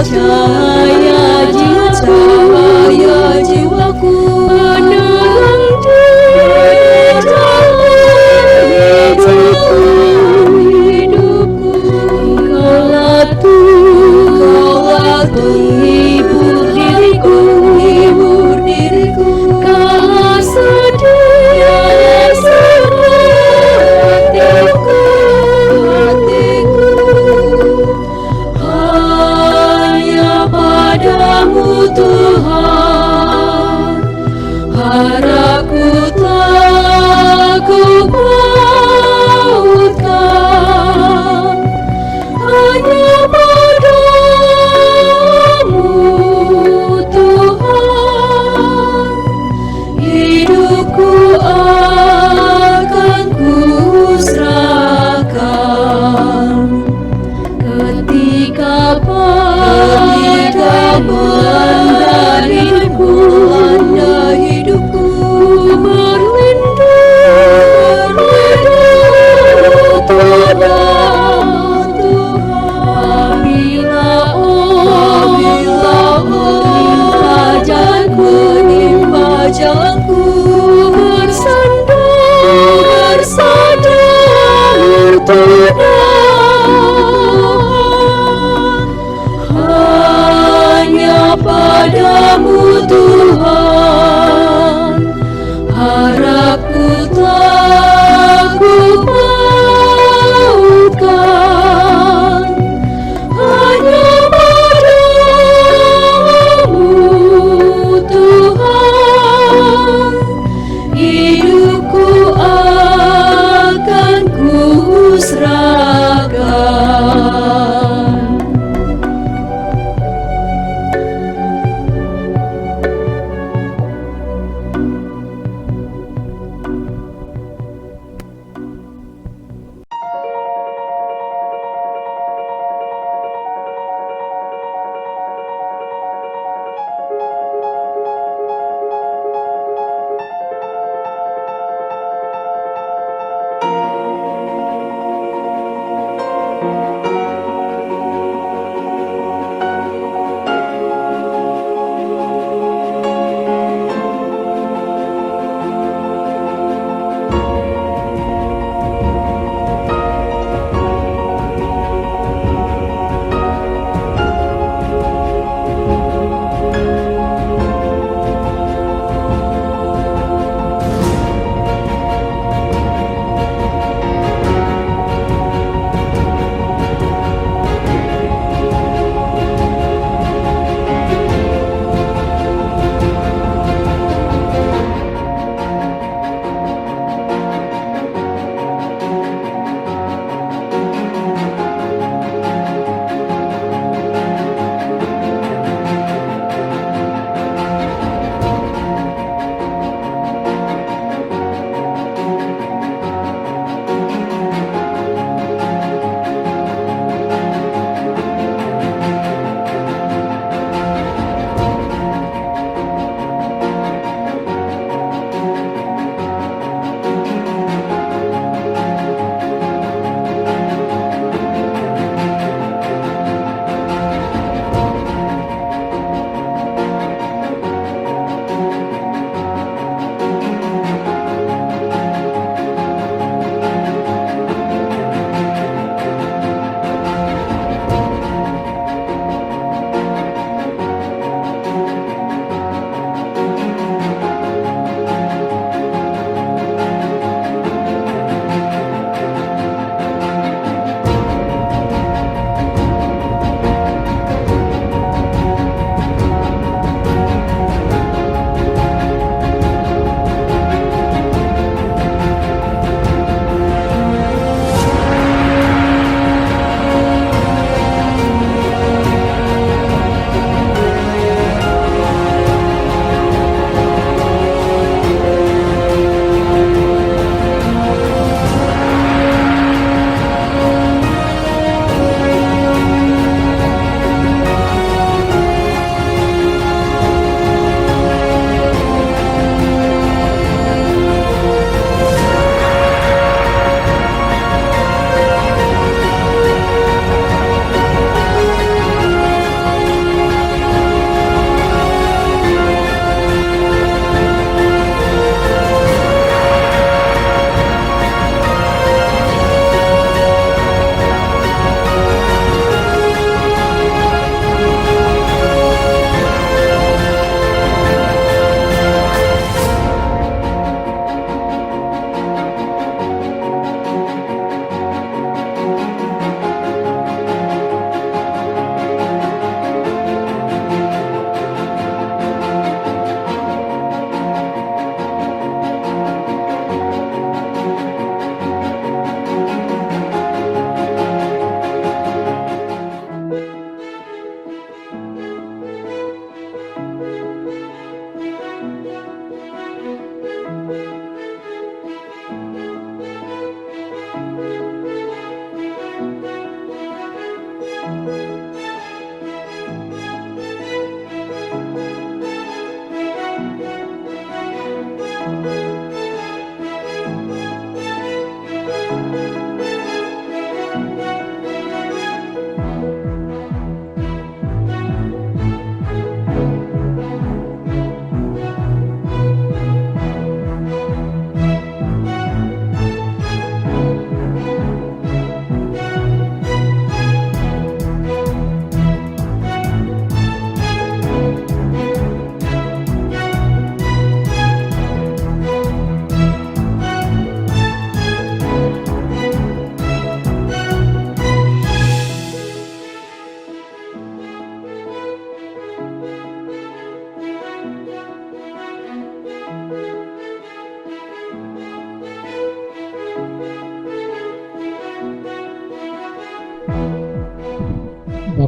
cahaya jiwaku, penerang di jalan hidupku. Kaulah penghibur diriku, kala sedih hatiku. Hanya padamu Tuhan harapku tak kupautkan. Hanya padamu Tuhan hidupku akan kuserahkan. Ketika melanda hidupku, berlindung pada Tuhan. Apabila menimpa jalanku, bersandar pada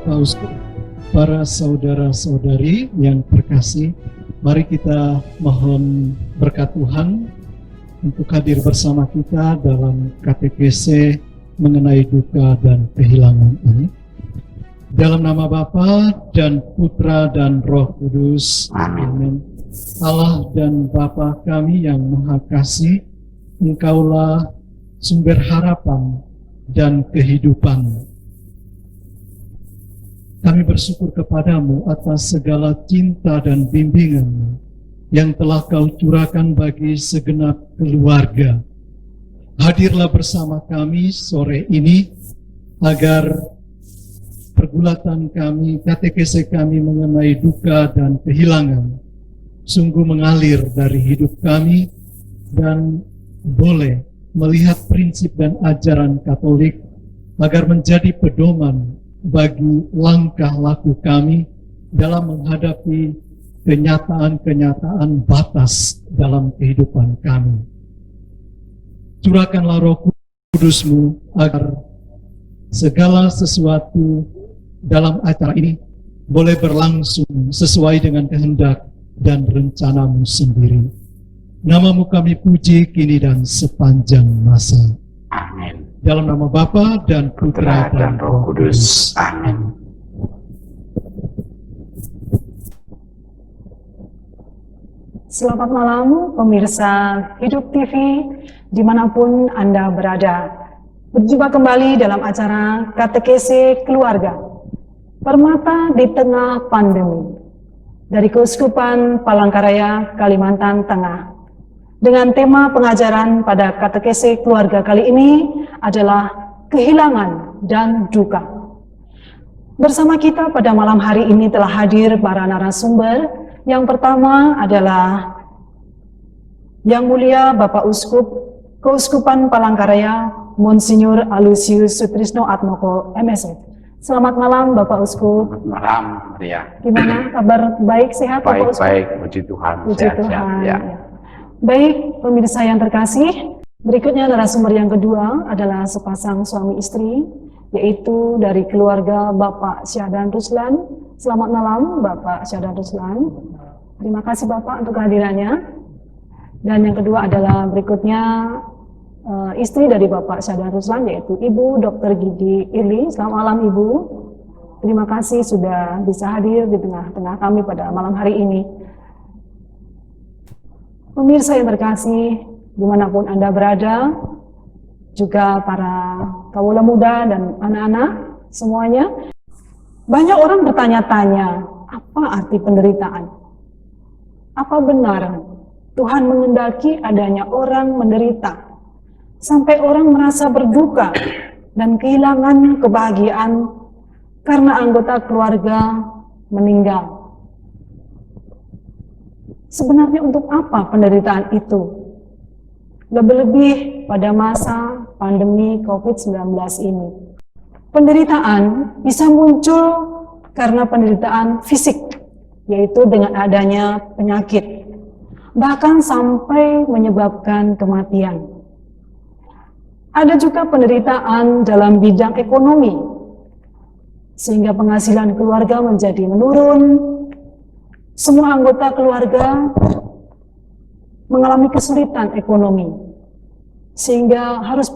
Bapak Uskup, para saudara-saudari yang terkasih, mari kita mohon berkat Tuhan untuk hadir bersama kita dalam katekese mengenai duka dan kehilangan ini. Dalam nama Bapa dan Putra dan Roh Kudus. Amin. Allah dan Bapa kami yang Maha Kasih, Engkaulah sumber harapan dan kehidupan. Kami bersyukur kepadamu atas segala cinta dan bimbingan yang telah Kau curahkan bagi segenap keluarga. Hadirlah bersama kami sore ini agar pergulatan kami, katekese kami mengenai duka dan kehilangan sungguh mengalir dari hidup kami dan boleh melihat prinsip dan ajaran Katolik agar menjadi pedoman bagi langkah laku kami dalam menghadapi kenyataan-kenyataan batas dalam kehidupan kami. Curahkanlah Roh Kudus-Mu agar segala sesuatu dalam acara ini boleh berlangsung sesuai dengan kehendak dan rencana-Mu sendiri. Nama-Mu kami puji kini dan sepanjang masa. Amin. Dalam nama Bapa dan Putra dan Roh Kudus. Amin. Selamat malam pemirsa Hidup TV dimanapun Anda berada. Berjumpa kembali dalam acara Katekese Keluarga, Permata di Tengah Pandemi, dari Keuskupan Palangkaraya, Kalimantan Tengah. Dengan tema pengajaran pada Katekese Keluarga kali ini adalah kehilangan dan duka. Bersama kita pada malam hari ini telah hadir para narasumber. Yang pertama adalah Yang Mulia Bapak Uskup Keuskupan Palangkaraya Monsinyur Alusius Sutrisno Atmoko MSF. Selamat malam Bapak Uskup. Selamat malam Maria. Gimana kabar? Baik, sehat Bapak Uskup? Baik, puji Tuhan. Puji Sehat, Tuhan. sehat, ya. Baik, pemirsa yang terkasih, berikutnya narasumber yang kedua adalah sepasang suami istri, yaitu dari keluarga Bapak Syahdan Ruslan. Selamat malam Bapak Syahdan Ruslan. Terima kasih Bapak untuk kehadirannya. Dan yang kedua adalah berikutnya istri dari Bapak Syahdan Ruslan, yaitu Ibu Dr. Gigi Irli. Selamat malam Ibu. Terima kasih sudah bisa hadir di tengah-tengah kami pada malam hari ini. Pemirsa yang terkasih, dimanapun Anda berada, juga para kawula muda dan anak-anak semuanya, banyak orang bertanya-tanya, apa arti penderitaan? Apa benar Tuhan mengendaki adanya orang menderita, sampai orang merasa berduka dan kehilangan kebahagiaan karena anggota keluarga meninggal? Sebenarnya untuk apa penderitaan itu? Lebih-lebih pada masa pandemi COVID-19 ini. Penderitaan bisa muncul karena penderitaan fisik, yaitu dengan adanya penyakit, bahkan sampai menyebabkan kematian. Ada juga penderitaan dalam bidang ekonomi, sehingga penghasilan keluarga menjadi menurun. Semua anggota keluarga mengalami kesulitan ekonomi, sehingga harus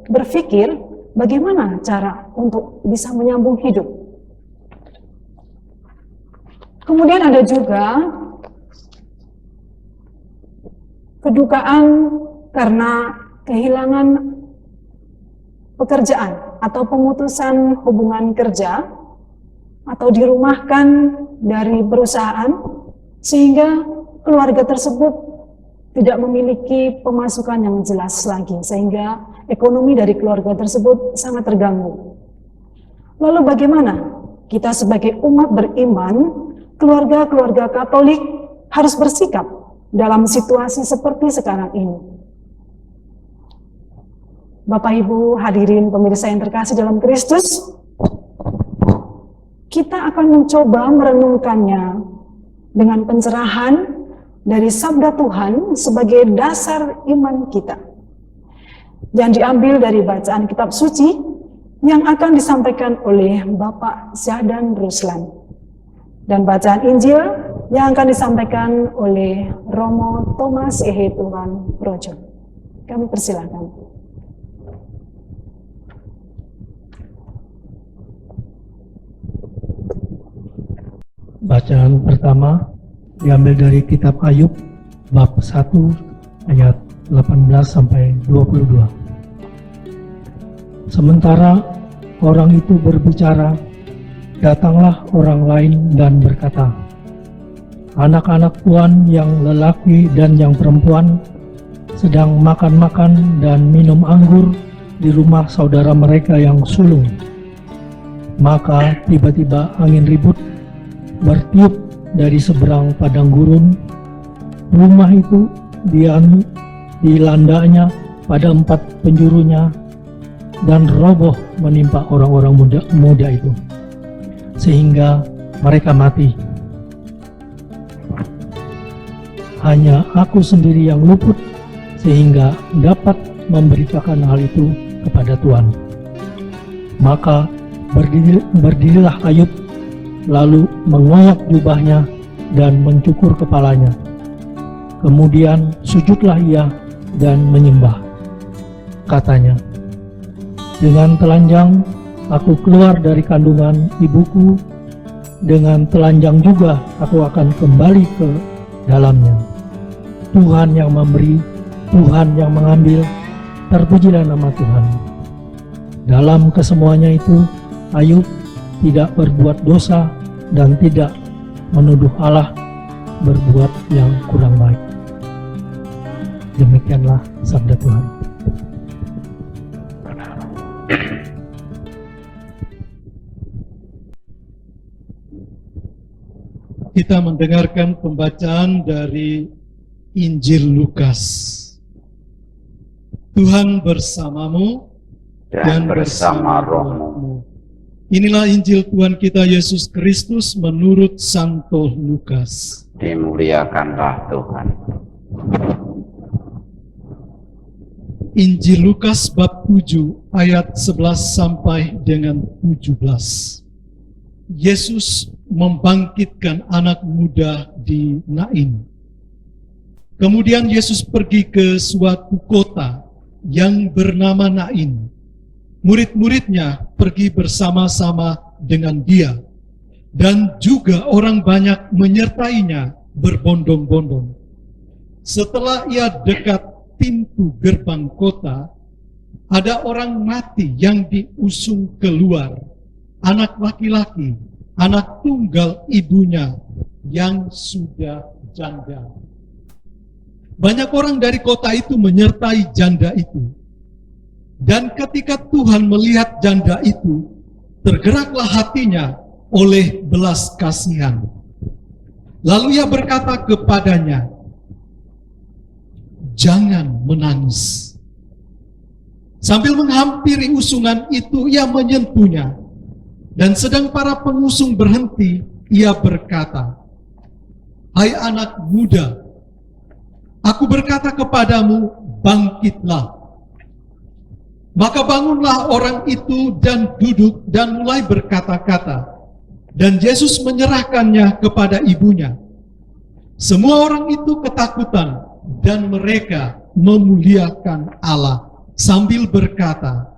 berpikir bagaimana cara untuk bisa menyambung hidup. Kemudian ada juga kedukaan karena kehilangan pekerjaan atau pemutusan hubungan kerja atau dirumahkan dari perusahaan, sehingga keluarga tersebut tidak memiliki pemasukan yang jelas lagi, sehingga ekonomi dari keluarga tersebut sangat terganggu. Lalu bagaimana kita sebagai umat beriman, keluarga-keluarga Katolik harus bersikap dalam situasi seperti sekarang ini? Bapak Ibu hadirin pemirsa yang terkasih dalam Kristus, kita akan mencoba merenungkannya dengan pencerahan dari sabda Tuhan sebagai dasar iman kita, yang diambil dari bacaan kitab suci yang akan disampaikan oleh Bapak Zahdan Ruslan. Dan bacaan Injil yang akan disampaikan oleh Romo Thomas Ehe Tuhan Projo. Kami persilakan. Bacaan pertama diambil dari kitab Ayub bab 1 ayat 18 sampai 22. Sementara orang itu berbicara, datanglah orang lain dan berkata, anak-anak Tuhan yang lelaki dan yang perempuan sedang makan-makan dan minum anggur di rumah saudara mereka yang sulung. Maka tiba-tiba angin ribut bertiup dari seberang padang gurun. Rumah itu dilandanya pada 4 penjurunya dan roboh menimpa orang-orang muda itu, sehingga mereka mati. Hanya aku sendiri yang luput, sehingga dapat memberitakan hal itu kepada Tuhan. Maka berdirilah Ayub, lalu mengoyak jubahnya dan mencukur kepalanya. Kemudian sujudlah ia dan menyembah. Katanya, dengan telanjang aku keluar dari kandungan ibuku, dengan telanjang juga aku akan kembali ke dalamnya. Tuhan yang memberi, Tuhan yang mengambil, terpujilah nama Tuhan. Dalam kesemuanya itu, Ayub tidak berbuat dosa dan tidak menuduh Allah berbuat yang kurang baik. Demikianlah sabda Tuhan. Kita mendengarkan pembacaan dari Injil Lukas. Tuhan bersamamu Dan bersama rohmu. Inilah Injil Tuhan kita Yesus Kristus menurut Santo Lukas. Dimuliakanlah Tuhan. Injil Lukas bab 7 ayat 11 sampai dengan 17. Yesus membangkitkan anak muda di Nain. Kemudian Yesus pergi ke suatu kota yang bernama Nain. Murid-muridnya pergi bersama-sama dengan dia, dan juga orang banyak menyertainya berbondong-bondong. Setelah ia dekat pintu gerbang kota, ada orang mati yang diusung keluar, anak laki-laki, anak tunggal ibunya yang sudah janda. Banyak orang dari kota itu menyertai janda itu. Dan ketika Tuhan melihat janda itu, tergeraklah hatinya oleh belas kasihan. Lalu ia berkata kepadanya, jangan menangis. Sambil menghampiri usungan itu, ia menyentuhnya. Dan sedang para pengusung berhenti, ia berkata, hai anak muda, aku berkata kepadamu, bangkitlah. Maka bangunlah orang itu dan duduk dan mulai berkata-kata. Dan Yesus menyerahkannya kepada ibunya. Semua orang itu ketakutan dan mereka memuliakan Allah sambil berkata,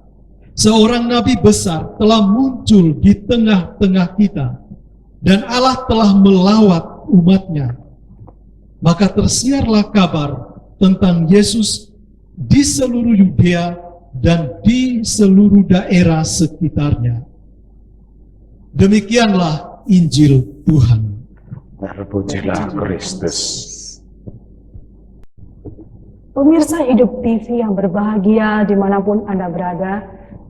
seorang nabi besar telah muncul di tengah-tengah kita dan Allah telah melawat umatnya. Maka tersiarlah kabar tentang Yesus di seluruh Yudea dan di seluruh daerah sekitarnya. Demikianlah Injil Tuhan. Terpujilah Kristus. Pemirsa Hidup TV yang berbahagia dimanapun Anda berada,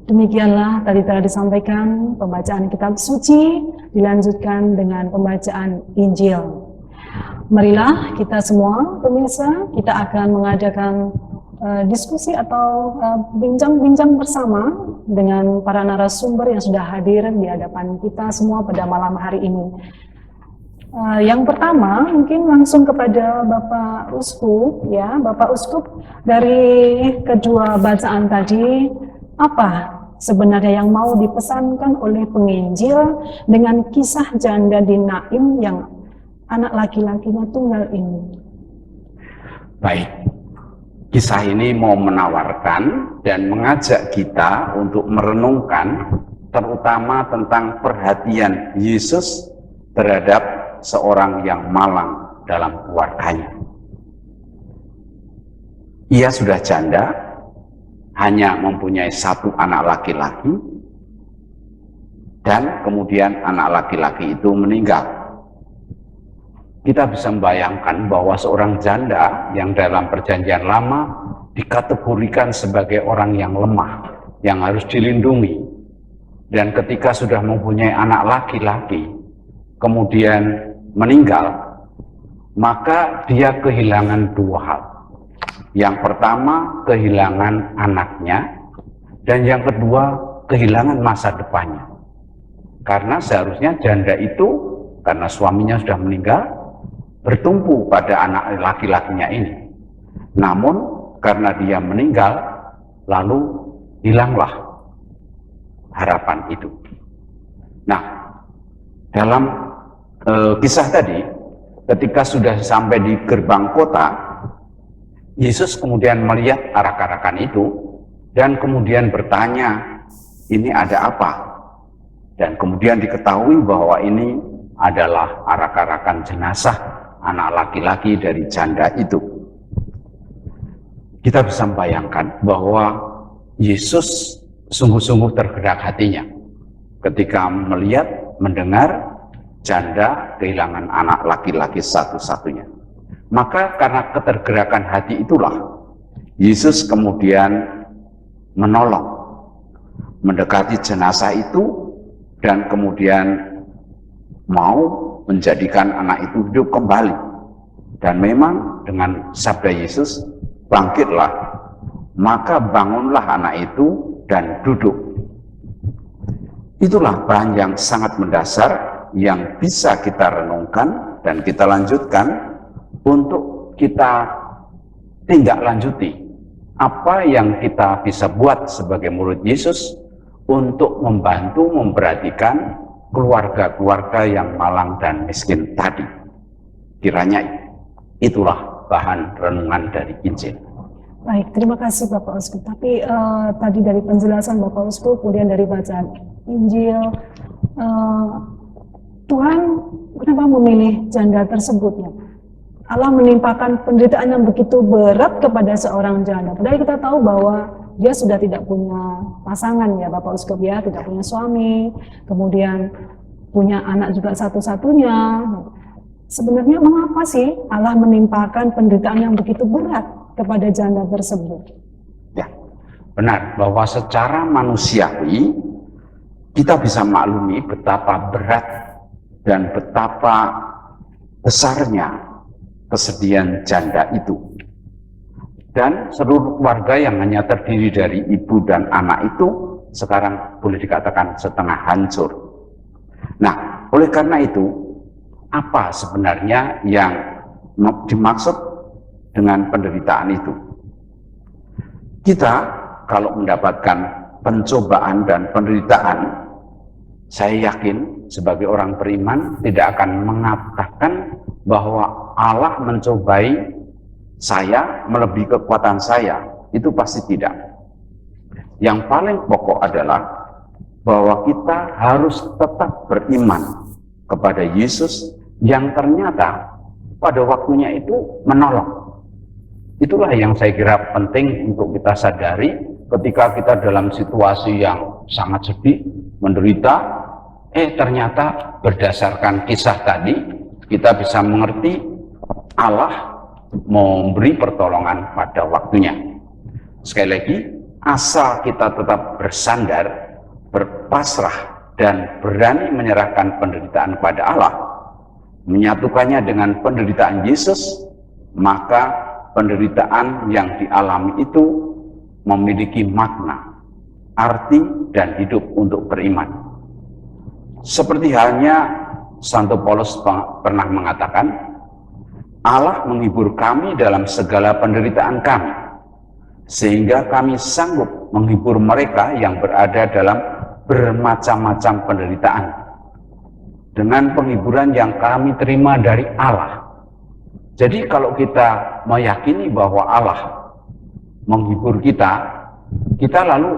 demikianlah tadi telah disampaikan pembacaan kitab suci, dilanjutkan dengan pembacaan Injil. Marilah kita semua, pemirsa, kita akan mengadakan diskusi atau bincang-bincang bersama dengan para narasumber yang sudah hadir di hadapan kita semua pada malam hari ini. Yang pertama mungkin langsung kepada Bapak Uskup, ya, Bapak Uskup, dari kedua bacaan tadi, apa sebenarnya yang mau dipesankan oleh penginjil dengan kisah janda di Naim yang anak laki-lakinya tunggal ini? Baik, kisah ini mau menawarkan dan mengajak kita untuk merenungkan terutama tentang perhatian Yesus terhadap seorang yang malang dalam keluarganya. Ia sudah janda, hanya mempunyai satu anak laki-laki, dan kemudian anak laki-laki itu meninggal. Kita bisa membayangkan bahwa seorang janda yang dalam perjanjian lama dikategorikan sebagai orang yang lemah, yang harus dilindungi. Dan ketika sudah mempunyai anak laki-laki, kemudian meninggal, maka dia kehilangan dua hal. Yang pertama, kehilangan anaknya, dan yang kedua, kehilangan masa depannya. Karena seharusnya janda itu, karena suaminya sudah meninggal, bertumpu pada anak laki-lakinya ini. Namun, karena dia meninggal, lalu hilanglah harapan itu. Nah, dalam kisah tadi, ketika sudah sampai di gerbang kota, Yesus kemudian melihat arak-arakan itu dan kemudian bertanya, ini ada apa? Dan kemudian diketahui bahwa ini adalah arak-arakan jenazah anak laki-laki dari janda itu. Kita bisa membayangkan bahwa Yesus sungguh-sungguh tergerak hatinya ketika melihat, mendengar janda kehilangan anak laki-laki satu-satunya. Maka karena ketergerakan hati itulah Yesus kemudian menolong, mendekati jenazah itu dan kemudian mau menjadikan anak itu hidup kembali. Dan memang dengan sabda Yesus, bangkitlah, maka bangunlah anak itu dan duduk. Itulah bahan yang sangat mendasar yang bisa kita renungkan dan kita lanjutkan untuk kita tindak lanjuti apa yang kita bisa buat sebagai murid Yesus untuk membantu memperhatikan keluarga-keluarga yang malang dan miskin tadi. Kiranya itulah bahan renungan dari Injil. Baik, terima kasih Bapak Uskup. Tapi tadi dari penjelasan Bapak Uskup, kemudian dari bacaan Injil, Tuhan kenapa memilih janda tersebut ya? Allah menimpakan penderitaan yang begitu berat kepada seorang janda. Padahal kita tahu bahwa dia sudah tidak punya pasangan ya Bapak Uskup ya, tidak punya suami, kemudian punya anak juga satu-satunya. Sebenarnya mengapa sih Allah menimpakan penderitaan yang begitu berat kepada janda tersebut? Ya, benar bahwa secara manusiawi kita bisa maklumi betapa berat dan betapa besarnya kesedihan janda itu. Dan seluruh keluarga yang hanya terdiri dari ibu dan anak itu sekarang boleh dikatakan setengah hancur. Nah, oleh karena itu, apa sebenarnya yang dimaksud dengan penderitaan itu? Kita kalau mendapatkan pencobaan dan penderitaan, saya yakin sebagai orang beriman tidak akan mengatakan bahwa Allah mencobai saya melebihi kekuatan saya. Itu pasti tidak. Yang paling pokok adalah bahwa kita harus tetap beriman kepada Yesus yang ternyata pada waktunya itu menolong. Itulah yang saya kira penting untuk kita sadari ketika kita dalam situasi yang sangat sedih, menderita, ternyata berdasarkan kisah tadi kita bisa mengerti Allah memberi pertolongan pada waktunya. Sekali lagi, asal kita tetap bersandar, berpasrah, dan berani menyerahkan penderitaan kepada Allah, menyatukannya dengan penderitaan Yesus, maka penderitaan yang dialami itu memiliki makna, arti, dan hidup untuk beriman. Seperti halnya Santo Paulus pernah mengatakan, Allah menghibur kami dalam segala penderitaan kami, sehingga kami sanggup menghibur mereka yang berada dalam bermacam-macam penderitaan dengan penghiburan yang kami terima dari Allah. Jadi kalau kita meyakini bahwa Allah menghibur kita, kita lalu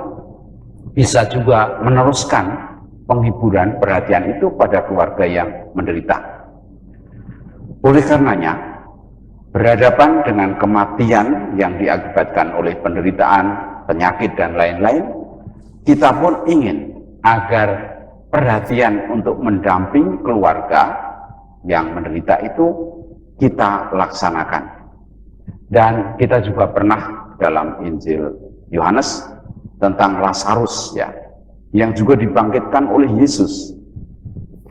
bisa juga meneruskan penghiburan perhatian itu pada keluarga yang menderita. Oleh karenanya, berhadapan dengan kematian yang diakibatkan oleh penderitaan, penyakit, dan lain-lain, kita pun ingin agar perhatian untuk mendampingi keluarga yang menderita itu kita laksanakan. Dan kita juga pernah dalam Injil Yohanes tentang Lazarus, ya, yang juga dibangkitkan oleh Yesus.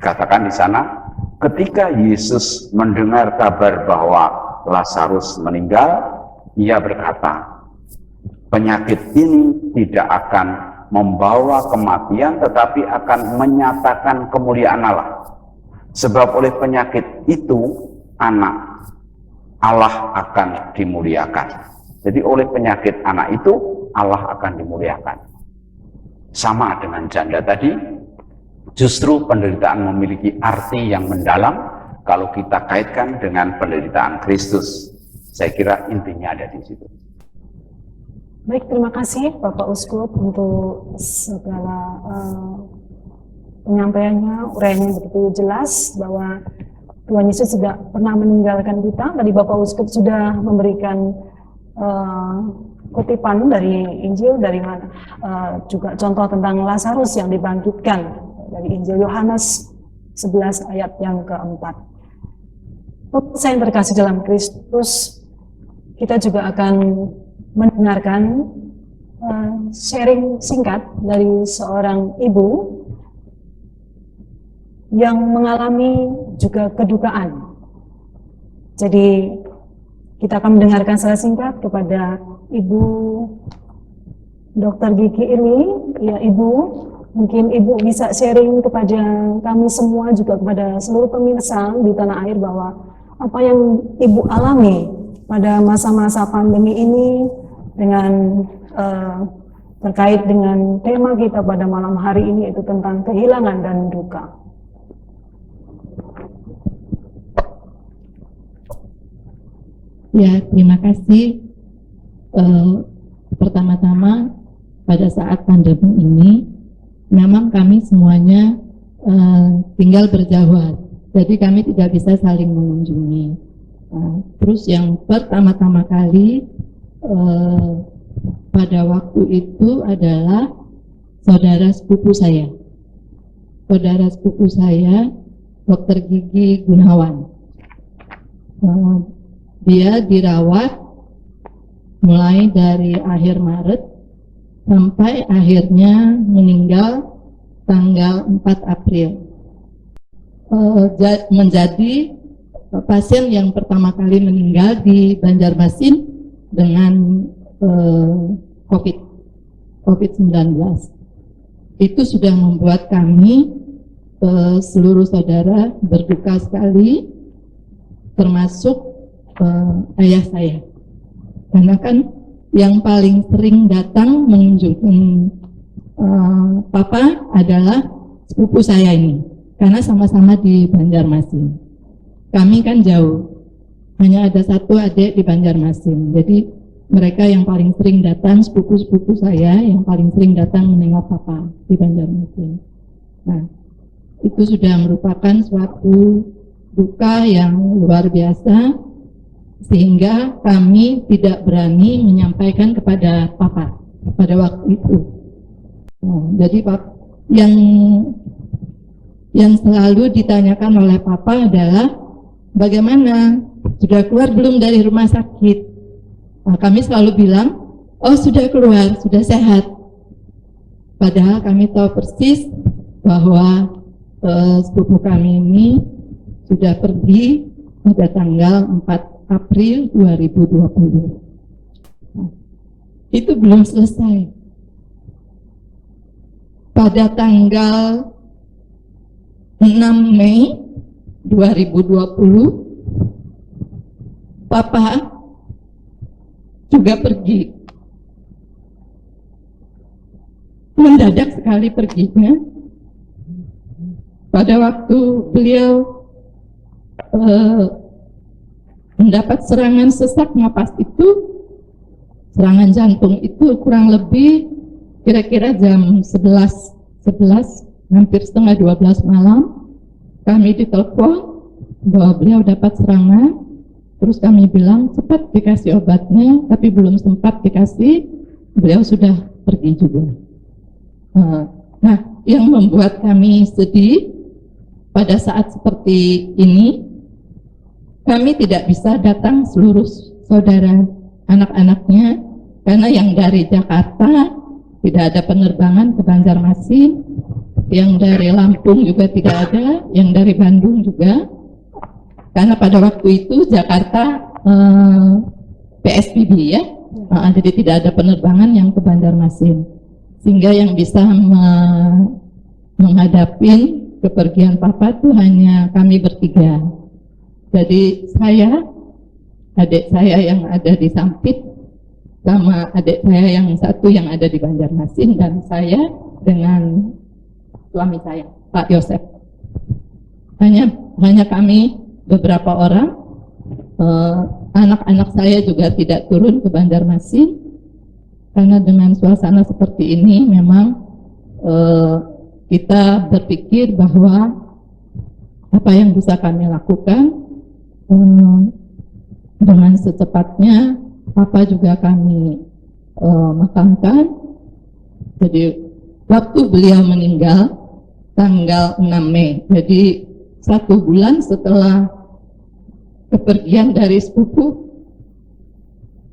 Katakan di sana, ketika Yesus mendengar kabar bahwa Lazarus meninggal, ia berkata, penyakit ini tidak akan membawa kematian, tetapi akan menyatakan kemuliaan Allah. Sebab oleh penyakit itu, anak Allah akan dimuliakan. Jadi oleh penyakit anak itu, Allah akan dimuliakan. Sama dengan janda tadi, justru penderitaan memiliki arti yang mendalam kalau kita kaitkan dengan penderitaan Kristus. Saya kira intinya ada di situ. Baik, terima kasih Bapak Uskup untuk segala penyampaiannya, uraiannya begitu jelas bahwa Tuhan Yesus tidak pernah meninggalkan kita. Tadi Bapak Uskup sudah memberikan kutipan dari Injil, dari mana juga contoh tentang Lazarus yang dibangkitkan dari Injil Yohanes 11 ayat yang keempat. Saya yang terkasih dalam Kristus, kita juga akan mendengarkan sharing singkat dari seorang ibu yang mengalami juga kedukaan. Jadi kita akan mendengarkan secara singkat kepada Ibu Dr. Gigi ini. Ya Ibu, mungkin Ibu bisa sharing kepada kami semua, juga kepada seluruh pemirsa di tanah air, bahwa apa yang Ibu alami pada masa-masa pandemi ini dengan terkait dengan tema kita pada malam hari ini, yaitu tentang kehilangan dan duka. Ya, terima kasih. Pertama-tama, pada saat pandemi ini, memang kami semuanya tinggal berjauhan, jadi kami tidak bisa saling mengunjungi. Terus yang pertama-tama kali pada waktu itu adalah saudara sepupu saya. Saudara sepupu saya, Dr. Gigi Gunawan. Dia dirawat mulai dari akhir Maret sampai akhirnya meninggal tanggal 4 April. Menjadi pasien yang pertama kali meninggal di Banjarmasin dengan COVID-19. Itu sudah membuat kami seluruh saudara berduka sekali, termasuk ayah saya, karena kan yang paling sering datang mengunjungi Papa adalah sepupu saya ini, karena sama-sama di Banjarmasin. Kami kan jauh, hanya ada satu adik di Banjarmasin, jadi mereka yang paling sering datang, sepupu-sepupu saya yang paling sering datang menengok Papa di Banjarmasin. Nah, itu sudah merupakan suatu duka yang luar biasa, sehingga kami tidak berani menyampaikan kepada Papa pada waktu itu. Jadi yang selalu ditanyakan oleh Papa adalah bagaimana, sudah keluar belum dari rumah sakit? Kami selalu bilang, oh sudah keluar, sudah sehat. Padahal kami tahu persis bahwa sepupu kami ini sudah pergi pada tanggal 4 April 2020. Itu belum selesai. Pada tanggal 6 Mei 2020, Papa juga pergi mendadak sekali perginya. Pada waktu beliau mendapat serangan sesak napas itu, serangan jantung itu kurang lebih kira-kira jam 11, hampir setengah 12 malam, kami ditelepon bahwa beliau dapat serangan. Terus kami bilang cepat dikasih obatnya, tapi belum sempat dikasih, beliau sudah pergi juga. Nah, yang membuat kami sedih pada saat seperti ini, kami tidak bisa datang seluruh saudara anak-anaknya, karena yang dari Jakarta tidak ada penerbangan ke Banjarmasin, yang dari Lampung juga tidak ada, yang dari Bandung juga, karena pada waktu itu Jakarta PSBB ya, jadi tidak ada penerbangan yang ke Banjarmasin, sehingga yang bisa menghadapi kepergian Papa itu hanya kami bertiga. Jadi saya, adik saya yang ada di Sampit, sama adik saya yang satu yang ada di Banjarmasin, dan saya dengan suami saya, Pak Yosef. Hanya kami beberapa orang. Anak-anak saya juga tidak turun ke Banjarmasin, karena dengan suasana seperti ini memang kita berpikir bahwa apa yang bisa kami lakukan dengan secepatnya. Papa juga kami makamkan. Jadi waktu beliau meninggal tanggal 6 Mei, jadi 1 bulan setelah kepergian dari sepupu,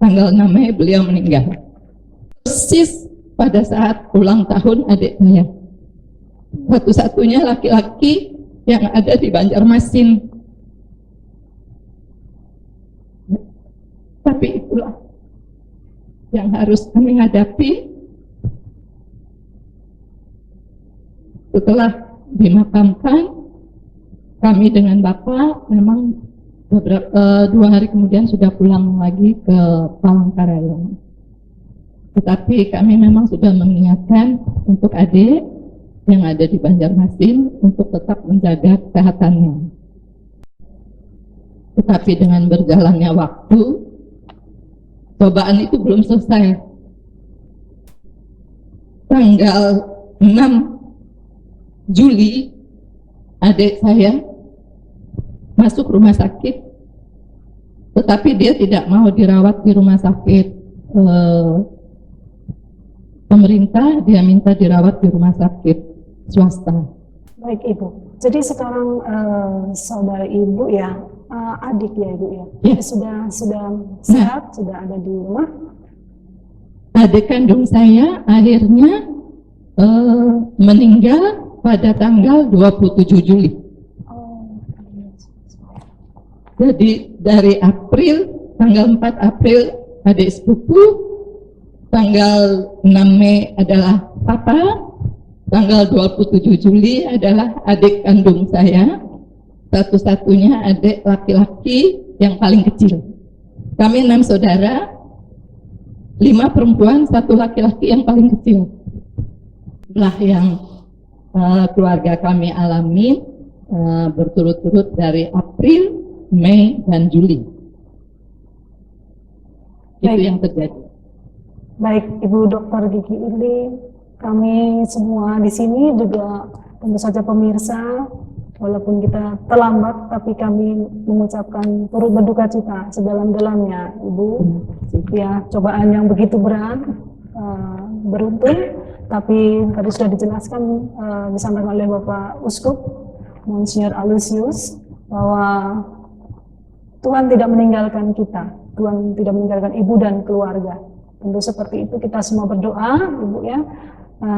tanggal 6 Mei beliau meninggal. Persis pada saat ulang tahun adik saya, satu-satunya laki-laki yang ada di Banjarmasin. Tapi itulah yang harus kami hadapi. Setelah dimakamkan, kami dengan Bapak memang 2 hari kemudian sudah pulang lagi ke Palangkaraya. Tetapi kami memang sudah mengingatkan untuk adik yang ada di Banjarmasin untuk tetap menjaga kesehatannya. Tetapi dengan berjalannya waktu, cobaan itu belum selesai. Tanggal 6 Juli, adik saya masuk rumah sakit, tetapi dia tidak mau dirawat di rumah sakit pemerintah, dia minta dirawat di rumah sakit swasta. Baik Ibu, jadi sekarang saudara Ibu ya, adik ya Ibu ya, Ya. sudah sehat, sudah ada di rumah. Adik kandung saya akhirnya meninggal pada tanggal 27 Juli. Jadi dari April, tanggal 4 April adik sepupu, tanggal 6 Mei adalah Papa, tanggal 27 Juli adalah adik kandung saya, satu-satunya adik laki-laki yang paling kecil. Kami 6 saudara, 5 perempuan, 1 laki-laki yang paling kecil. Itulah yang keluarga kami alami berturut-turut dari April, Mei, dan Juli. Itu Baik. yang terjadi. Baik Ibu Dr. Gigi Irli, kami semua di sini juga tentu saja pemirsa, walaupun kita terlambat, tapi kami mengucapkan turut berduka cita sedalam-dalamnya Ibu. Ya, cobaan yang begitu berat, beruntun, tapi tadi sudah dijelaskan, disampaikan oleh Bapak Uskup, Monsignor Alusius, bahwa Tuhan tidak meninggalkan kita, Tuhan tidak meninggalkan Ibu dan keluarga. Tentu seperti itu kita semua berdoa, Ibu ya,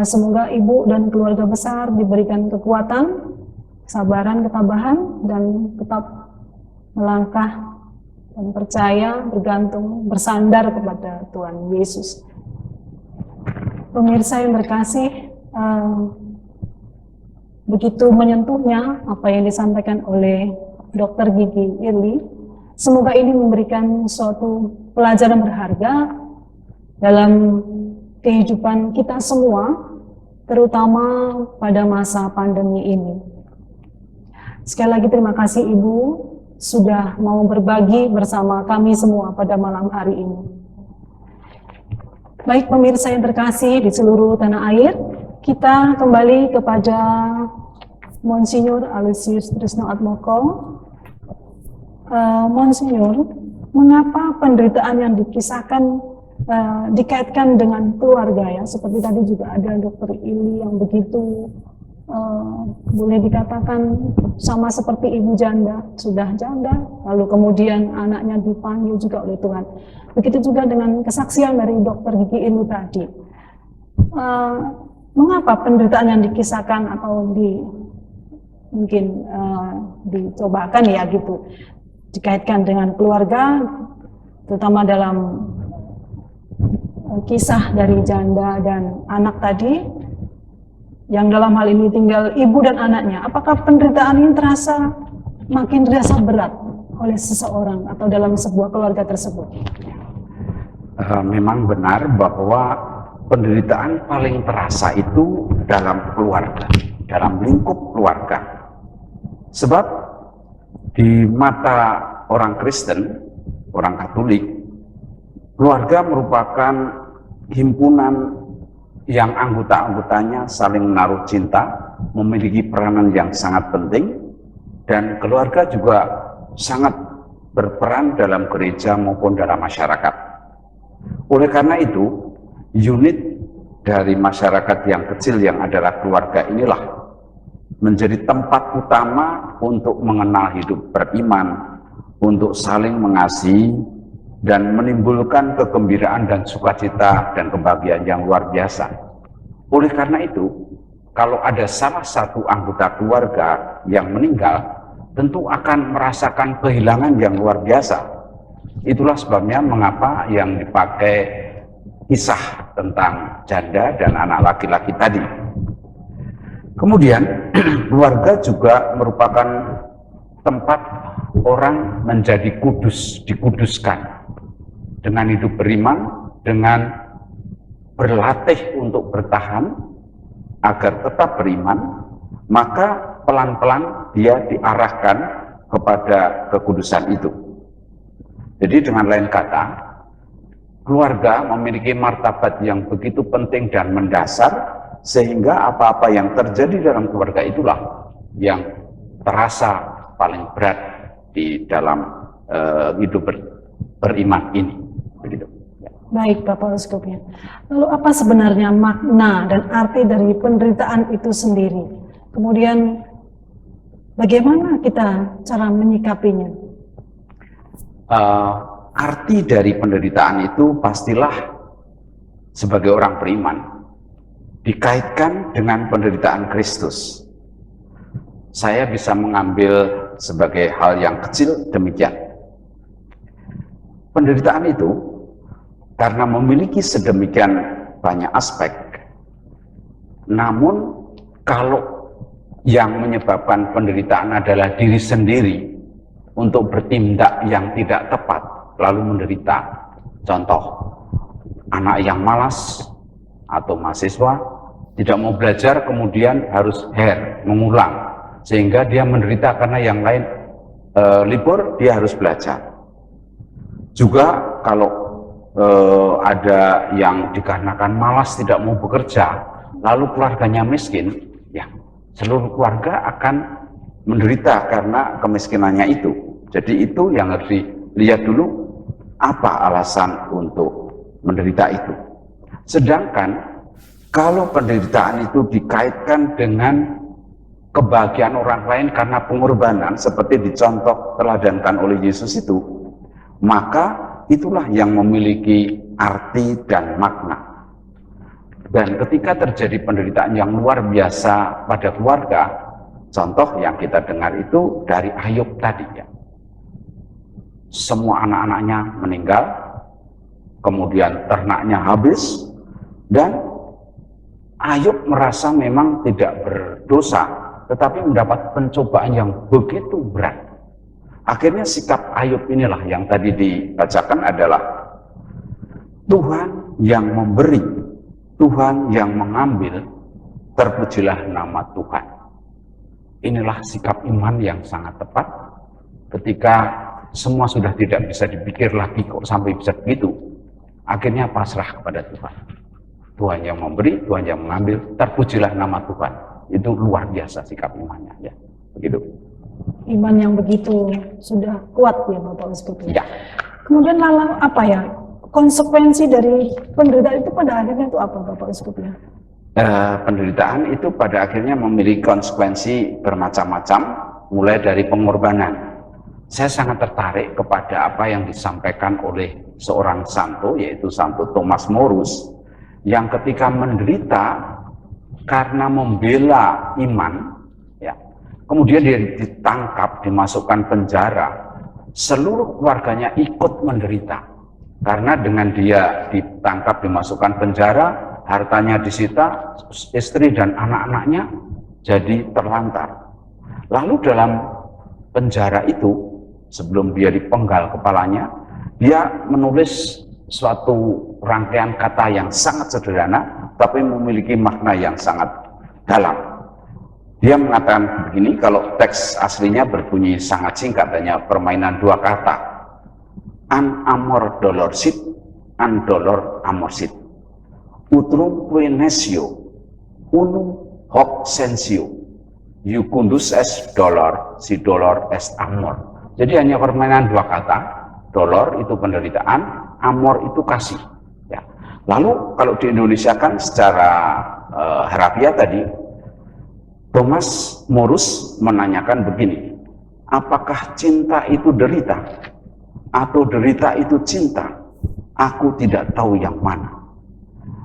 semoga Ibu dan keluarga besar diberikan kekuatan, kesabaran, ketabahan, dan tetap melangkah dan percaya, bergantung, bersandar kepada Tuhan Yesus. Pemirsa yang berkasih, begitu menyentuhnya apa yang disampaikan oleh Dr. Gigi Irli, semoga ini memberikan suatu pelajaran berharga dalam kehidupan kita semua, terutama pada masa pandemi ini. Sekali lagi terima kasih Ibu sudah mau berbagi bersama kami semua pada malam hari ini. Baik pemirsa yang terkasih di seluruh tanah air, kita kembali kepada Monsinyur Aloysius Trisno Atmoko. Monsinyur, mengapa penderitaan yang dikisahkan dikaitkan dengan keluarga ya? Seperti tadi juga ada Dokter Ili yang begitu boleh dikatakan sama seperti ibu janda, sudah janda, lalu kemudian anaknya dipanggil juga oleh Tuhan. Begitu juga dengan kesaksian dari Dokter Gigi Ilu tadi. Mengapa penderitaan yang dikisahkan atau mungkin dicobakan ya gitu, dikaitkan dengan keluarga, terutama dalam kisah dari janda dan anak tadi, yang dalam hal ini tinggal ibu dan anaknya. Apakah penderitaan ini makin terasa berat oleh seseorang atau dalam sebuah keluarga tersebut? Memang benar bahwa penderitaan paling terasa itu dalam keluarga, dalam lingkup keluarga. Sebab di mata orang Kristen, orang Katolik, keluarga merupakan himpunan yang anggota-anggotanya saling menaruh cinta, memiliki peranan yang sangat penting, dan keluarga juga sangat berperan dalam gereja maupun dalam masyarakat. Oleh karena itu, unit dari masyarakat yang kecil yang adalah keluarga inilah menjadi tempat utama untuk mengenal hidup beriman, untuk saling mengasihi, dan menimbulkan kegembiraan dan sukacita dan kebahagiaan yang luar biasa. Oleh karena itu, kalau ada salah satu anggota keluarga yang meninggal, tentu akan merasakan kehilangan yang luar biasa. Itulah sebabnya mengapa yang dipakai kisah tentang janda dan anak laki-laki tadi. Kemudian, keluarga juga merupakan tempat orang menjadi kudus, dikuduskan. Dengan hidup beriman, dengan berlatih untuk bertahan agar tetap beriman, maka pelan-pelan dia diarahkan kepada kekudusan itu. Jadi dengan lain kata, keluarga memiliki martabat yang begitu penting dan mendasar, sehingga apa-apa yang terjadi dalam keluarga itulah yang terasa paling berat di dalam hidup beriman ini. Begitu. Baik Bapak Uskupnya. Lalu apa sebenarnya makna dan arti dari penderitaan itu sendiri? Kemudian bagaimana kita cara menyikapinya? Arti dari penderitaan itu pastilah sebagai orang beriman dikaitkan dengan penderitaan Kristus. Saya bisa mengambil sebagai hal yang kecil demikian. Penderitaan itu karena memiliki sedemikian banyak aspek, namun kalau yang menyebabkan penderitaan adalah diri sendiri untuk bertindak yang tidak tepat lalu menderita, contoh anak yang malas atau mahasiswa tidak mau belajar kemudian harus mengulang sehingga dia menderita karena yang lain libur, dia harus belajar. Juga kalau ada yang dikarenakan malas tidak mau bekerja, lalu keluarganya miskin, ya seluruh keluarga akan menderita karena kemiskinannya itu. Jadi itu yang harus dilihat dulu, apa alasan untuk menderita itu. Sedangkan kalau penderitaan itu dikaitkan dengan kebahagiaan orang lain karena pengorbanan, seperti dicontoh teladankan oleh Yesus itu, maka itulah yang memiliki arti dan makna. Dan ketika terjadi penderitaan yang luar biasa pada keluarga, contoh yang kita dengar itu dari Ayub tadi ya. Semua anak-anaknya meninggal, kemudian ternaknya habis, dan Ayub merasa memang tidak berdosa, tetapi mendapat pencobaan yang begitu berat. Akhirnya sikap Ayub inilah yang tadi dibacakan adalah Tuhan yang memberi, Tuhan yang mengambil, terpujilah nama Tuhan. Inilah sikap iman yang sangat tepat ketika semua sudah tidak bisa dipikir lagi kok sampai bisa begitu. Akhirnya pasrah kepada Tuhan. Tuhan yang memberi, Tuhan yang mengambil, terpujilah nama Tuhan. Itu luar biasa sikap imannya, ya. Begitu. Iman yang begitu sudah kuat ya Bapak Uskup. Ya. Kemudian lalu apa ya? Konsekuensi dari penderitaan itu pada akhirnya itu apa Bapak Uskup ya? Penderitaan itu pada akhirnya memiliki konsekuensi bermacam-macam, mulai dari pengorbanan. Saya sangat tertarik kepada apa yang disampaikan oleh seorang santo, yaitu Santo Thomas Morus, yang ketika menderita karena membela iman, ya, kemudian dia ditangkap, dimasukkan penjara, seluruh keluarganya ikut menderita. Karena dengan dia ditangkap, dimasukkan penjara, hartanya disita, istri dan anak-anaknya jadi terlantar. Lalu dalam penjara itu, sebelum dia dipenggal kepalanya, dia menulis suatu rangkaian kata yang sangat sederhana, tapi memiliki makna yang sangat dalam. Dia mengatakan begini, kalau teks aslinya berbunyi sangat singkat, hanya permainan dua kata. An amor dolor sit, an dolor amor sit. Utrum nesio, unum hoc sensio. Iucundus est dolor, si dolor est amor. Jadi hanya permainan dua kata. Dolor itu penderitaan, amor itu kasih. Ya. Lalu kalau di Indonesia kan secara harafiah tadi, Thomas Morus menanyakan begini, apakah cinta itu derita? Atau derita itu cinta? Aku tidak tahu yang mana.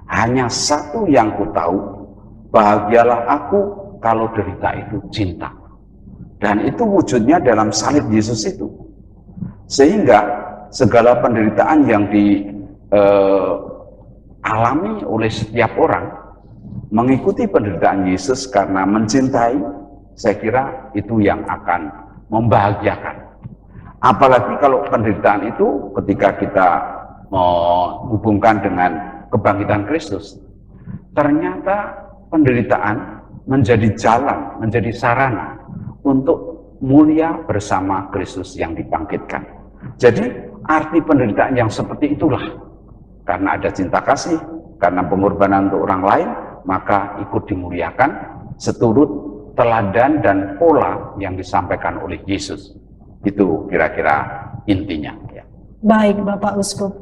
Hanya satu yang ku tahu, bahagialah aku kalau derita itu cinta. Dan itu wujudnya dalam salib Yesus itu. Sehingga segala penderitaan yang dialami oleh setiap orang, mengikuti penderitaan Yesus karena mencintai, saya kira itu yang akan membahagiakan. Apalagi kalau penderitaan itu ketika kita menghubungkan dengan kebangkitan Kristus, ternyata penderitaan menjadi jalan, menjadi sarana untuk mulia bersama Kristus yang dibangkitkan. Jadi arti penderitaan yang seperti itulah, karena ada cinta kasih, karena pengorbanan untuk orang lain, maka ikut dimuliakan seturut teladan dan pola yang disampaikan oleh Yesus. Itu kira-kira intinya. Ya. Baik Bapak Uskup,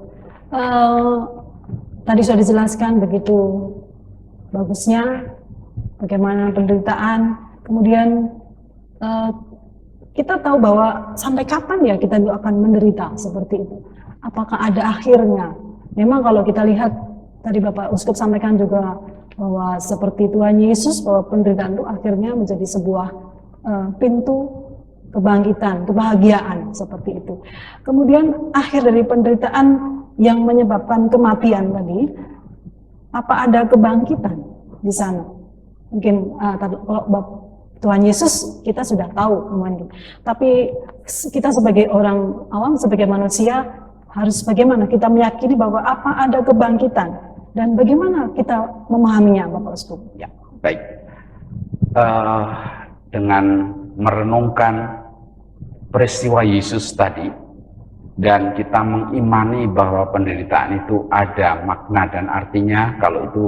tadi sudah dijelaskan begitu bagusnya bagaimana penderitaan, kemudian kita tahu bahwa sampai kapan ya kita akan menderita seperti itu. Apakah ada akhirnya? Memang kalau kita lihat tadi Bapak Uskup sampaikan juga bahwa seperti Tuhan Yesus, bahwa penderitaan itu akhirnya menjadi sebuah pintu kebangkitan, kebahagiaan seperti itu. Kemudian akhir dari penderitaan yang menyebabkan kematian tadi, apa ada kebangkitan di sana? Mungkin kalau Tuhan Yesus kita sudah tahu, mungkin. Tapi kita sebagai orang awam, sebagai manusia harus bagaimana kita meyakini bahwa apa ada kebangkitan dan bagaimana kita memahaminya, Bapak Uskup? Ya, baik. Dengan merenungkan peristiwa Yesus tadi, dan kita mengimani bahwa penderitaan itu ada makna dan artinya, kalau itu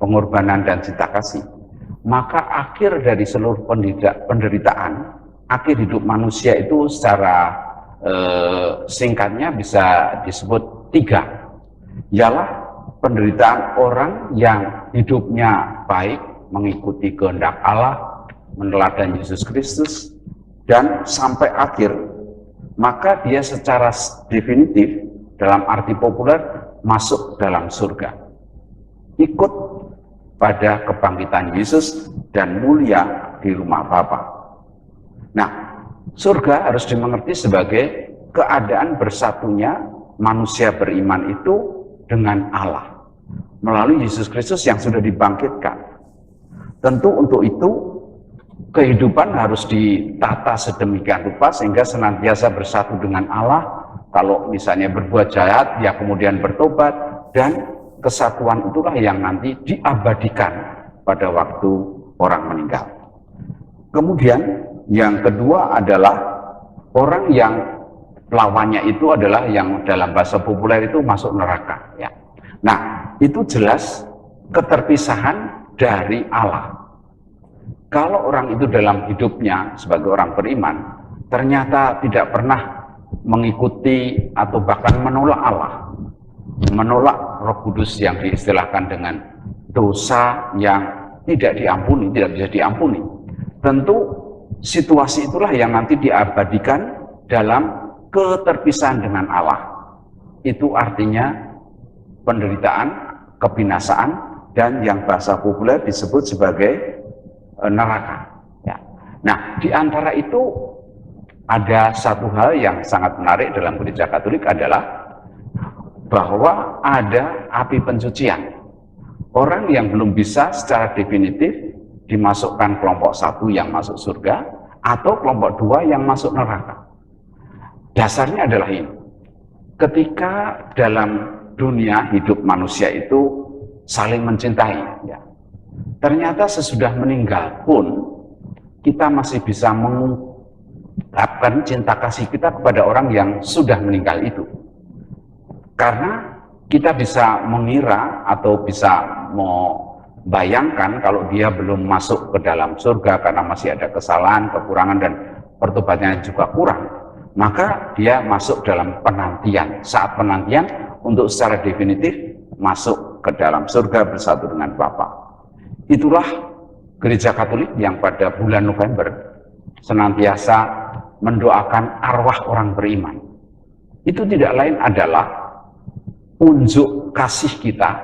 pengorbanan dan cinta kasih, maka akhir dari seluruh penderitaan, akhir hidup manusia itu secara singkatnya bisa disebut 3, ialah penderitaan orang yang hidupnya baik, mengikuti kehendak Allah, meneladani Yesus Kristus, dan sampai akhir, maka dia secara definitif dalam arti populer masuk dalam surga, ikut pada kebangkitan Yesus dan mulia di rumah Bapa. Nah, surga harus dimengerti sebagai keadaan bersatunya manusia beriman itu dengan Allah melalui Yesus Kristus yang sudah dibangkitkan. Tentu untuk itu kehidupan harus ditata sedemikian rupa sehingga senantiasa bersatu dengan Allah. Kalau misalnya berbuat jahat, ya kemudian bertobat, dan kesatuan itulah yang nanti diabadikan pada waktu orang meninggal. Kemudian yang kedua adalah orang yang lawannya itu adalah yang dalam bahasa populer itu masuk neraka. Ya. Nah, itu jelas keterpisahan dari Allah. Kalau orang itu dalam hidupnya sebagai orang beriman, ternyata tidak pernah mengikuti atau bahkan menolak Allah, menolak Roh Kudus yang diistilahkan dengan dosa yang tidak diampuni, tidak bisa diampuni. Tentu situasi itulah yang nanti diabadikan dalam keterpisahan dengan Allah. Itu artinya penderitaan, kebinasaan, dan yang bahasa populer disebut sebagai neraka. Ya. Nah, di antara itu ada satu hal yang sangat menarik dalam gereja Katolik adalah bahwa ada api pencucian. Orang yang belum bisa secara definitif dimasukkan kelompok 1 yang masuk surga atau kelompok 2 yang masuk neraka. Dasarnya adalah ini. Ketika dalam dunia hidup manusia itu saling mencintai, ya, ternyata sesudah meninggal pun kita masih bisa mengungkapkan cinta kasih kita kepada orang yang sudah meninggal itu. Karena kita bisa mengira atau bisa membayangkan kalau dia belum masuk ke dalam surga karena masih ada kesalahan, kekurangan, dan pertobatannya juga kurang, maka dia masuk dalam penantian. Saat penantian untuk secara definitif masuk ke dalam surga bersatu dengan Bapa. Itulah gereja Katolik yang pada bulan November senantiasa mendoakan arwah orang beriman. Itu tidak lain adalah unjuk kasih kita,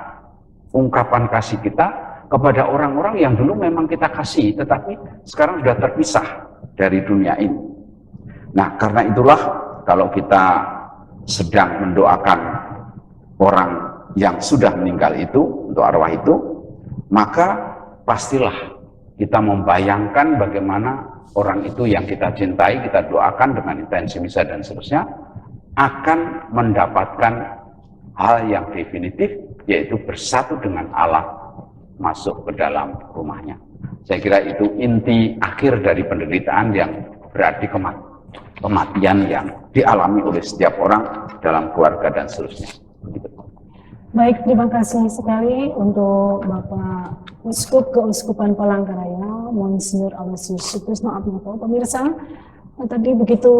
ungkapan kasih kita kepada orang-orang yang dulu memang kita kasih, tetapi sekarang sudah terpisah dari dunia ini. Nah, karena itulah kalau kita sedang mendoakan orang yang sudah meninggal itu, untuk arwah itu, maka pastilah kita membayangkan bagaimana orang itu yang kita cintai, kita doakan dengan intensi misa dan seterusnya, akan mendapatkan hal yang definitif, yaitu bersatu dengan Allah, masuk ke dalam rumahnya. Saya kira itu inti akhir dari penderitaan yang berarti kematian yang dialami oleh setiap orang dalam keluarga dan seterusnya. Baik, terima kasih sekali untuk Bapak Uskup Keuskupan Palangkaraya, Monsinyur Aloysius Sutrisno Atmoko. Pemirsa, tadi begitu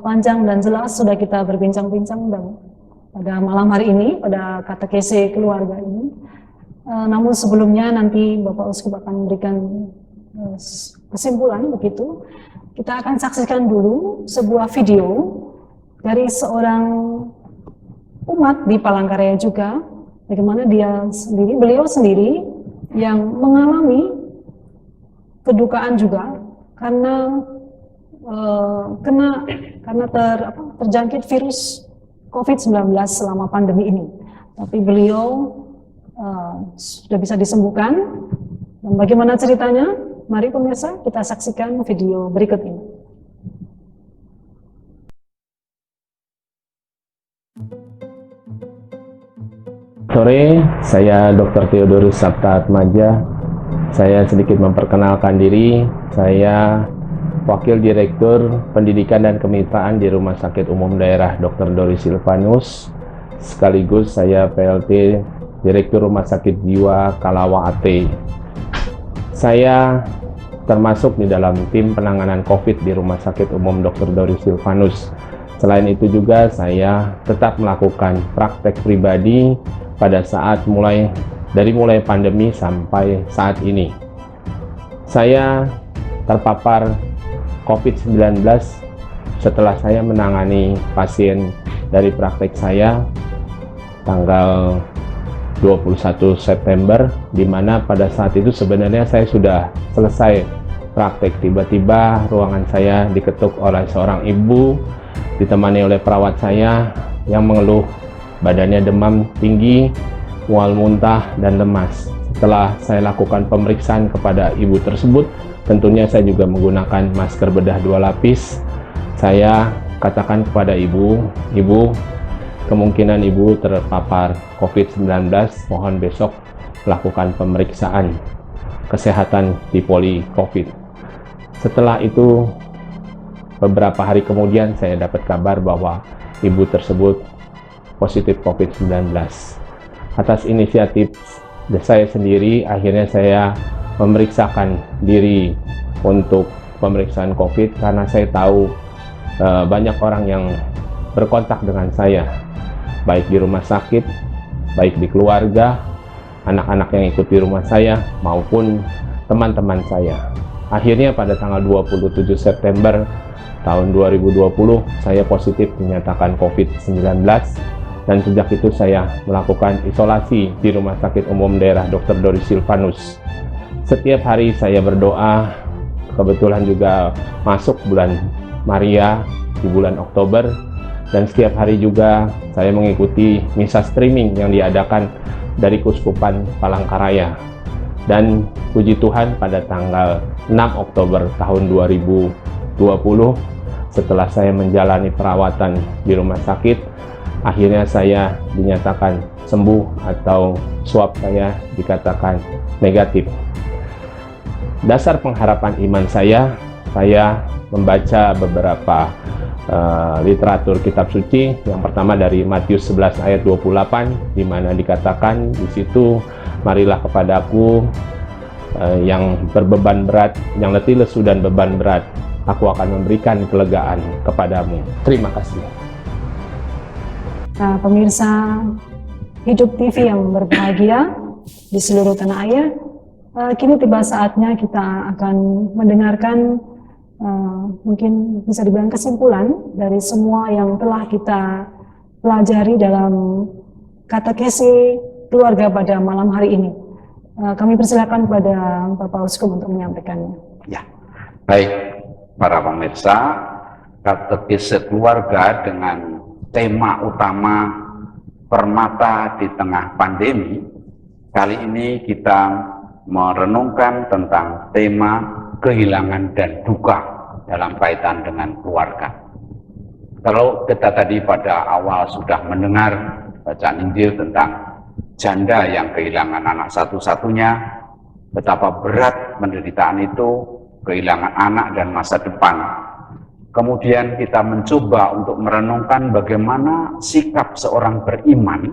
panjang dan jelas sudah kita berbincang-bincang pada malam hari ini, pada katekese keluarga ini. Namun sebelumnya nanti Bapak Uskup akan memberikan kesimpulan begitu. Kita akan saksikan dulu sebuah video dari seorang umat di Palangkaraya juga, bagaimana beliau sendiri yang mengalami kedukaan juga karena terjangkit virus COVID-19 selama pandemi ini. Tapi beliau sudah bisa disembuhkan. Dan bagaimana ceritanya? Mari pemirsa kita saksikan video berikut ini. Sore, saya Dr. Theodorus Sabta Atmaja. Saya sedikit memperkenalkan diri. Saya Wakil Direktur Pendidikan dan Kemitraan di Rumah Sakit Umum Daerah Dr. Doris Silvanus. Sekaligus saya PLT Direktur Rumah Sakit Jiwa Kalawa AT. Saya termasuk di dalam tim penanganan COVID di Rumah Sakit Umum Dr. Doris Silvanus. Selain itu juga saya tetap melakukan praktek pribadi pada saat mulai pandemi sampai saat ini. Saya terpapar COVID-19 setelah saya menangani pasien dari praktek saya tanggal 21 September, di mana pada saat itu sebenarnya saya sudah selesai praktek. Tiba-tiba ruangan saya diketuk oleh seorang ibu ditemani oleh perawat saya yang mengeluh badannya demam tinggi, mual muntah, dan lemas. Setelah saya lakukan pemeriksaan kepada ibu tersebut, tentunya saya juga menggunakan masker bedah 2 lapis. Saya katakan kepada ibu, kemungkinan ibu terpapar COVID-19, mohon besok melakukan pemeriksaan kesehatan di Poli COVID. Setelah itu, beberapa hari kemudian saya dapat kabar bahwa ibu tersebut positif COVID-19. Atas inisiatif saya sendiri, akhirnya saya memeriksakan diri untuk pemeriksaan COVID karena saya tahu banyak orang yang berkontak dengan saya, baik di rumah sakit, baik di keluarga, anak-anak yang ikut di rumah saya, maupun teman-teman saya. Akhirnya pada tanggal 27 September tahun 2020, saya positif dinyatakan COVID-19, dan sejak itu saya melakukan isolasi di Rumah Sakit Umum Daerah Dr. Doris Silvanus. Setiap hari saya berdoa, kebetulan juga masuk bulan Maria di bulan Oktober, dan setiap hari juga saya mengikuti misa streaming yang diadakan dari Kuskupan Palangkaraya. Dan puji Tuhan, pada tanggal 6 Oktober tahun 2020, setelah saya menjalani perawatan di rumah sakit, akhirnya saya dinyatakan sembuh atau swab saya dikatakan negatif. Dasar pengharapan iman saya membaca beberapa literatur kitab suci. Yang pertama dari Matius 11 ayat 28, di mana dikatakan di situ, marilah kepadaku yang berbeban berat, yang letih lesu dan beban berat, aku akan memberikan kelegaan kepadamu. Terima kasih. Pemirsa Hidup TV yang berbahagia di seluruh tanah air, kini tiba saatnya kita akan mendengarkan mungkin bisa dibilang kesimpulan dari semua yang telah kita pelajari dalam katekesi keluarga pada malam hari ini. Kami persilakan kepada Bapak Uskup untuk menyampaikannya. Ya, baik para pemirsa, katekesi keluarga dengan tema utama permata di tengah pandemi. Kali ini kita merenungkan tentang tema kehilangan dan duka dalam kaitan dengan keluarga. Kalau kita tadi pada awal sudah mendengar bacaan Injil tentang janda yang kehilangan anak satu-satunya, betapa berat penderitaan itu, kehilangan anak dan masa depan. Kemudian kita mencoba untuk merenungkan bagaimana sikap seorang beriman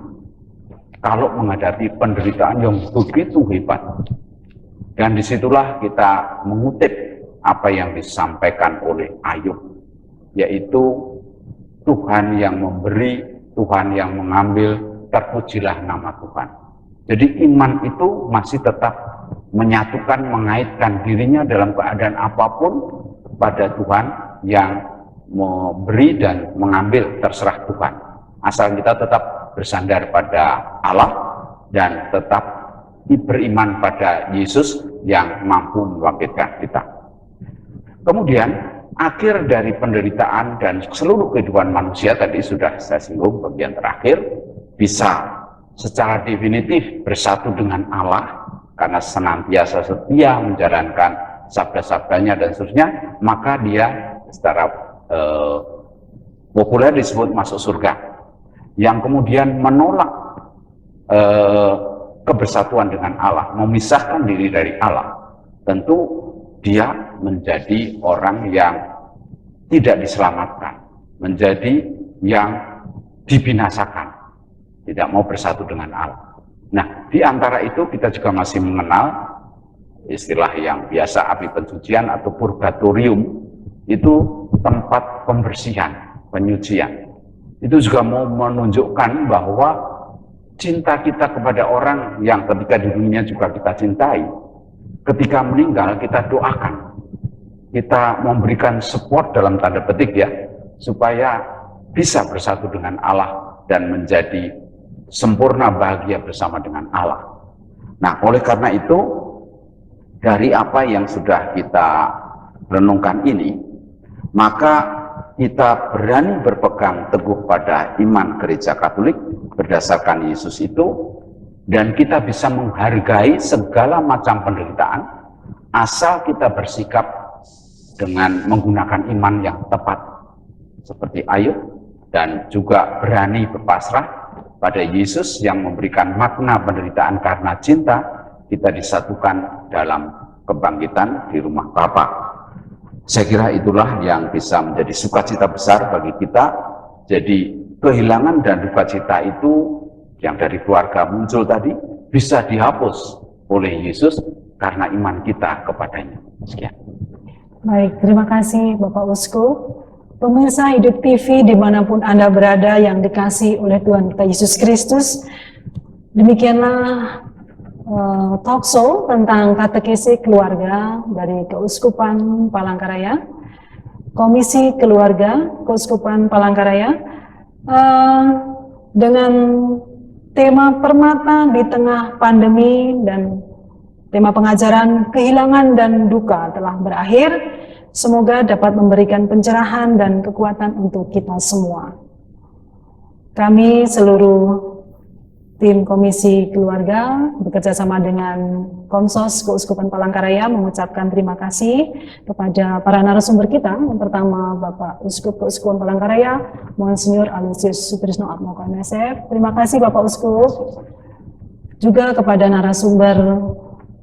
kalau menghadapi penderitaan yang begitu hebat. Dan disitulah kita mengutip apa yang disampaikan oleh Ayub, yaitu Tuhan yang memberi, Tuhan yang mengambil, terpujilah nama Tuhan. Jadi iman itu masih tetap menyatukan, mengaitkan dirinya dalam keadaan apapun pada Tuhan yang memberi dan mengambil, terserah Tuhan. Asal kita tetap bersandar pada Allah dan tetap beriman pada Yesus yang mampu membangkitkan kita. Kemudian akhir dari penderitaan dan seluruh kehidupan manusia tadi sudah saya singgung bagian terakhir, bisa secara definitif bersatu dengan Allah karena senantiasa setia menjalankan sabda-sabdanya dan seterusnya, maka dia secara populer disebut masuk surga. Yang kemudian menolak kebersatuan dengan Allah, memisahkan diri dari Allah, tentu dia menjadi orang yang tidak diselamatkan, menjadi yang dibinasakan, tidak mau bersatu dengan Allah. Nah, di antara itu kita juga masih mengenal istilah yang biasa api pencucian atau purgatorium, itu tempat pembersihan, penyucian. Itu juga mau menunjukkan bahwa cinta kita kepada orang yang ketika di dunia juga kita cintai, ketika meninggal kita doakan, kita memberikan support dalam tanda petik ya, supaya bisa bersatu dengan Allah dan menjadi sempurna bahagia bersama dengan Allah. Nah, oleh karena itu, dari apa yang sudah kita renungkan ini, maka kita berani berpegang teguh pada iman Gereja Katolik berdasarkan Yesus itu, dan kita bisa menghargai segala macam penderitaan asal kita bersikap dengan menggunakan iman yang tepat seperti Ayub, dan juga berani berpasrah pada Yesus yang memberikan makna penderitaan karena cinta, kita disatukan dalam kebangkitan di rumah Bapa. Saya kira itulah yang bisa menjadi sukacita besar bagi kita. Jadi kehilangan dan duka cita itu yang dari keluarga muncul tadi bisa dihapus oleh Yesus karena iman kita kepadanya. Sekian. Baik, terima kasih Bapak Uskup. Pemirsa Hidup TV dimanapun Anda berada yang dikasihi oleh Tuhan kita Yesus Kristus, demikianlah talk show tentang katekesi keluarga dari Keuskupan Palangkaraya, Komisi Keluarga Keuskupan Palangkaraya, dengan tema Permata di Tengah Pandemi dan tema pengajaran kehilangan dan duka telah berakhir. Semoga dapat memberikan pencerahan dan kekuatan untuk kita semua. Kami seluruh tim Komisi Keluarga bekerjasama dengan Komsos Keuskupan Palangkaraya mengucapkan terima kasih kepada para narasumber kita. Yang pertama Bapak Uskup Keuskupan Palangkaraya, Monsinyur Aloysius Sutrisno Atmoko MSF. Terima kasih Bapak Uskup. Juga kepada narasumber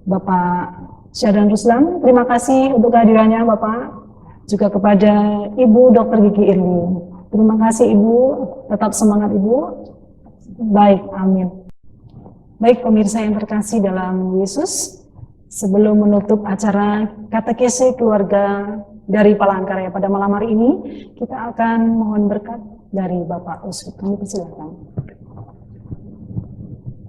Bapak Syahdan Ruslan, terima kasih untuk kehadirannya Bapak. Juga kepada Ibu Dr. Gigi Irli, terima kasih Ibu, tetap semangat Ibu. Baik, amin. Baik pemirsa yang terkasih dalam Yesus, sebelum menutup acara katekesi keluarga dari Palangkaraya pada malam hari ini, kita akan mohon berkat dari Bapak Uskup. Kami persilakan.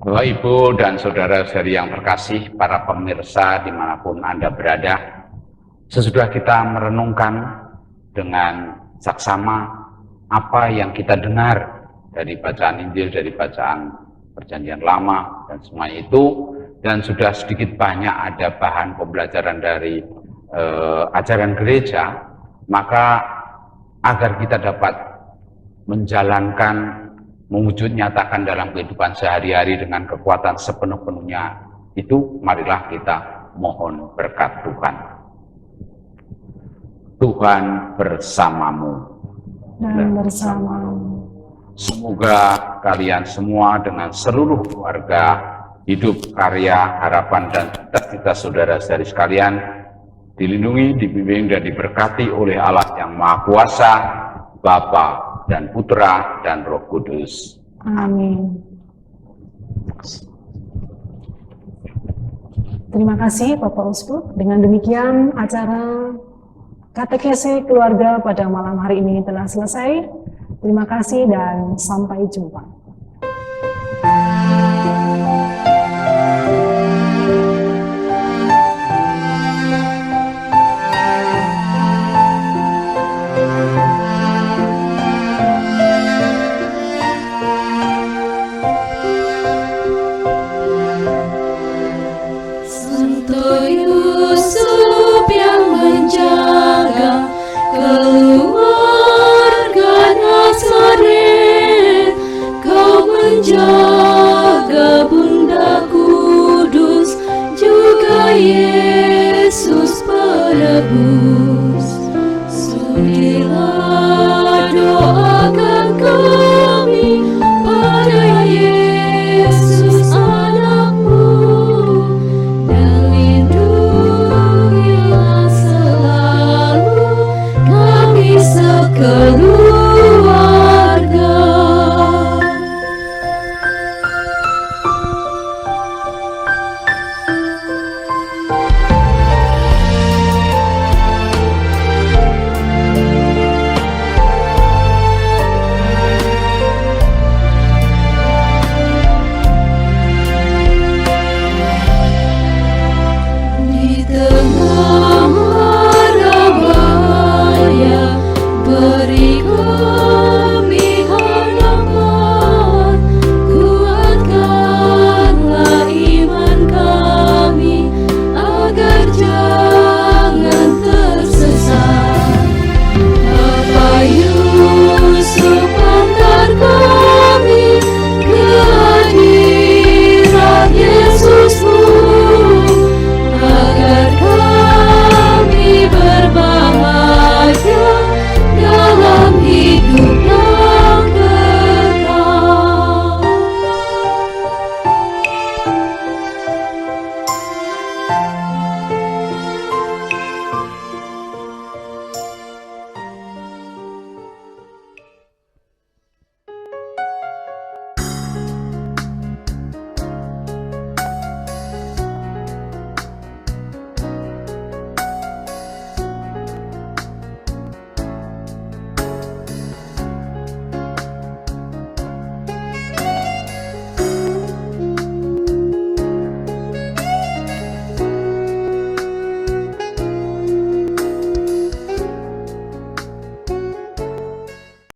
Bapak, Ibu, dan saudara-saudari yang terkasih, para pemirsa dimanapun Anda berada, sesudah kita merenungkan dengan saksama apa yang kita dengar dari bacaan Injil, dari bacaan Perjanjian Lama, dan semuanya itu, dan sudah sedikit banyak ada bahan pembelajaran dari ajaran gereja, maka agar kita dapat menjalankan, mewujud nyatakan dalam kehidupan sehari-hari dengan kekuatan sepenuh-penuhnya itu, marilah kita mohon berkat Tuhan. Tuhan bersamamu Dan bersamamu. Semoga kalian semua dengan seluruh keluarga, hidup, karya, harapan, dan cita-cita saudara-saudari sekalian dilindungi, dibimbing, dan diberkati oleh Allah yang Maha Kuasa, Bapa dan Putra dan Roh Kudus. Amin. Terima kasih Bapak Uskup. Dengan demikian acara katekesi keluarga pada malam hari ini telah selesai. Terima kasih dan sampai jumpa. Santo Yusuf yang menjaga keluarga Nazaret, kau menjaga Bunda Kudus, juga Yesus penebus. Sudilah doakan kami pada Yesus anakmu, dan lindungilah selalu kami sekeluarga.